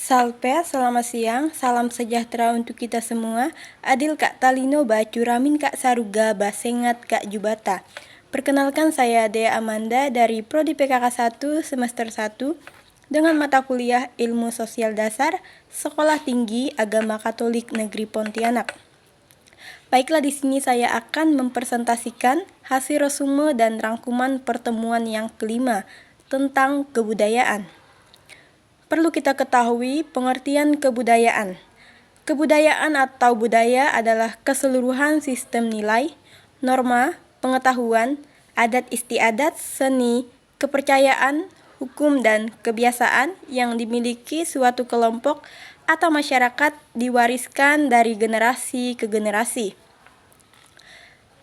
Salpe, selamat siang, salam sejahtera untuk kita semua. Adil Kak Talino Bacuramin Kak Saruga Basengat Kak Jubata. Perkenalkan saya Dea Amanda dari Prodi PKK 1 semester 1 dengan mata kuliah Ilmu Sosial Dasar, Sekolah Tinggi Agama Katolik Negeri Pontianak. Baiklah, di sini saya akan mempresentasikan hasil resume dan rangkuman pertemuan yang kelima tentang kebudayaan. Perlu kita ketahui pengertian kebudayaan. Kebudayaan atau budaya adalah keseluruhan sistem nilai, norma, pengetahuan, adat istiadat, seni, kepercayaan, hukum, dan kebiasaan yang dimiliki suatu kelompok atau masyarakat diwariskan dari generasi ke generasi.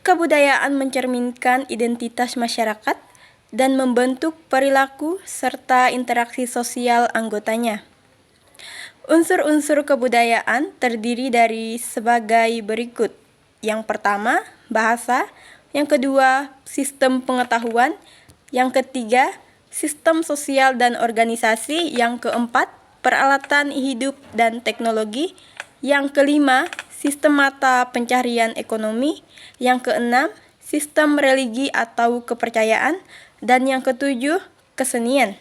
Kebudayaan mencerminkan identitas masyarakat dan membentuk perilaku serta interaksi sosial anggotanya. Unsur-unsur kebudayaan terdiri dari sebagai berikut. Yang pertama, bahasa. Yang kedua, sistem pengetahuan. Yang ketiga, sistem sosial dan organisasi. Yang keempat, peralatan hidup dan teknologi. Yang kelima, sistem mata pencaharian ekonomi. Yang keenam, sistem religi atau kepercayaan. Dan yang ketujuh, kesenian.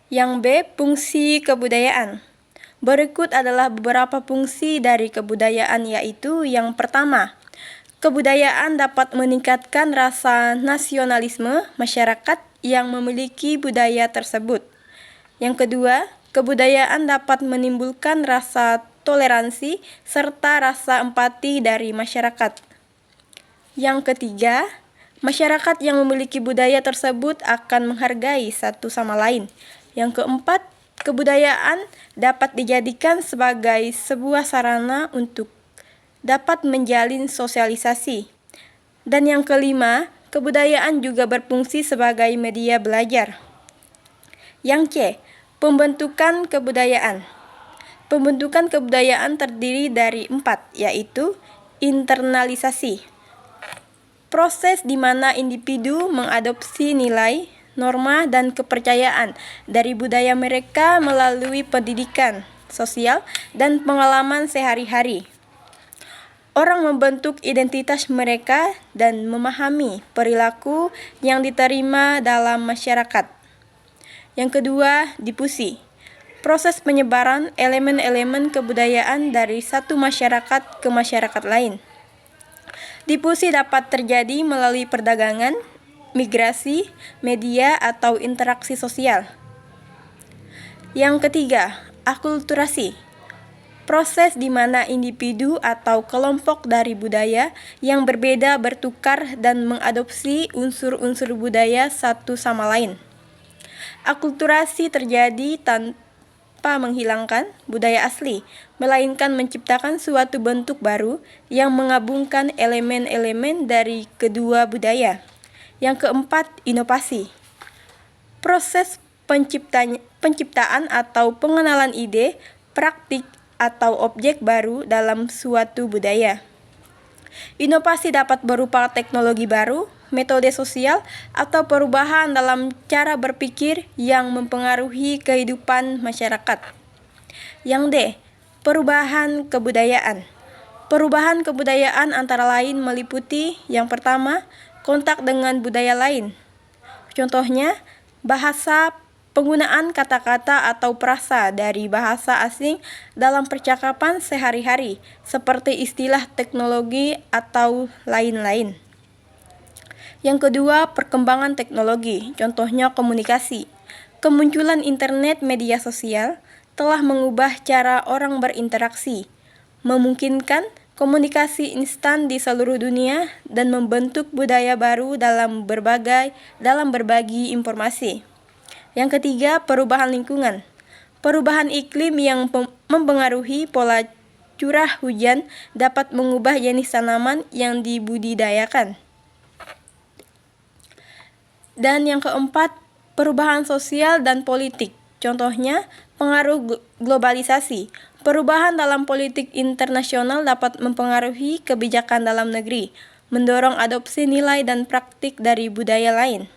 Yang B, fungsi kebudayaan. Berikut adalah beberapa fungsi dari kebudayaan, yaitu yang pertama, kebudayaan dapat meningkatkan rasa nasionalisme masyarakat yang memiliki budaya tersebut. Yang kedua, kebudayaan dapat menimbulkan rasa toleransi serta rasa empati dari masyarakat. Yang ketiga, masyarakat yang memiliki budaya tersebut akan menghargai satu sama lain. Yang keempat, kebudayaan dapat dijadikan sebagai sebuah sarana untuk dapat menjalin sosialisasi. Dan yang kelima, kebudayaan juga berfungsi sebagai media belajar. Yang C, pembentukan kebudayaan. Pembentukan kebudayaan terdiri dari 4, yaitu internalisasi. Proses di mana individu mengadopsi nilai, norma, dan kepercayaan dari budaya mereka melalui pendidikan, sosial, dan pengalaman sehari-hari. Orang membentuk identitas mereka dan memahami perilaku yang diterima dalam masyarakat. Yang kedua, difusi. Proses penyebaran elemen-elemen kebudayaan dari satu masyarakat ke masyarakat lain. Difusi dapat terjadi melalui perdagangan, migrasi, media, atau interaksi sosial. Yang ketiga, akulturasi. Proses di mana individu atau kelompok dari budaya yang berbeda bertukar dan mengadopsi unsur-unsur budaya satu sama lain. Akulturasi terjadi tanpa menghilangkan budaya asli, melainkan menciptakan suatu bentuk baru yang menggabungkan elemen-elemen dari kedua budaya. Yang keempat, inovasi. Proses penciptaan atau pengenalan ide, praktik, atau objek baru dalam suatu budaya. Inovasi dapat berupa teknologi baru, metode sosial, atau perubahan dalam cara berpikir yang mempengaruhi kehidupan masyarakat. Yang D, perubahan kebudayaan. Perubahan kebudayaan antara lain meliputi yang pertama, kontak dengan budaya lain. Contohnya, bahasa, penggunaan kata-kata atau frasa dari bahasa asing dalam percakapan sehari-hari, seperti istilah teknologi atau lain-lain. Yang kedua, perkembangan teknologi, contohnya komunikasi. Kemunculan internet media sosial telah mengubah cara orang berinteraksi, memungkinkan komunikasi instan di seluruh dunia, dan membentuk budaya baru dalam berbagi informasi. Yang ketiga, perubahan lingkungan. Perubahan iklim yang mempengaruhi pola curah hujan dapat mengubah jenis tanaman yang dibudidayakan. Dan yang keempat, perubahan sosial dan politik. Contohnya, pengaruh globalisasi. Perubahan dalam politik internasional dapat mempengaruhi kebijakan dalam negeri, mendorong adopsi nilai dan praktik dari budaya lain.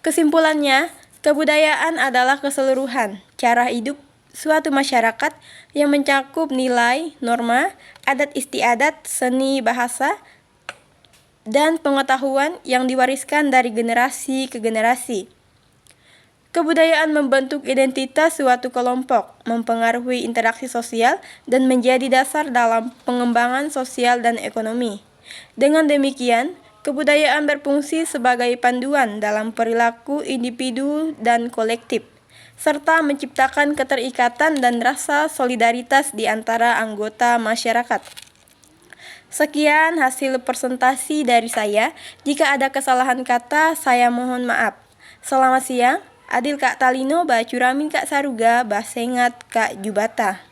Kesimpulannya, kebudayaan adalah keseluruhan cara hidup suatu masyarakat yang mencakup nilai, norma, adat istiadat, seni bahasa, dan pengetahuan yang diwariskan dari generasi ke generasi. Kebudayaan membentuk identitas suatu kelompok, mempengaruhi interaksi sosial, dan menjadi dasar dalam pengembangan sosial dan ekonomi. Dengan demikian, kebudayaan berfungsi sebagai panduan dalam perilaku individu dan kolektif, serta menciptakan keterikatan dan rasa solidaritas di antara anggota masyarakat. Sekian hasil presentasi dari saya. Jika ada kesalahan kata, saya mohon maaf. Selamat siang. Adil Kak Talino, Bacuramin Kak Saruga, Basengat Kak Jubata.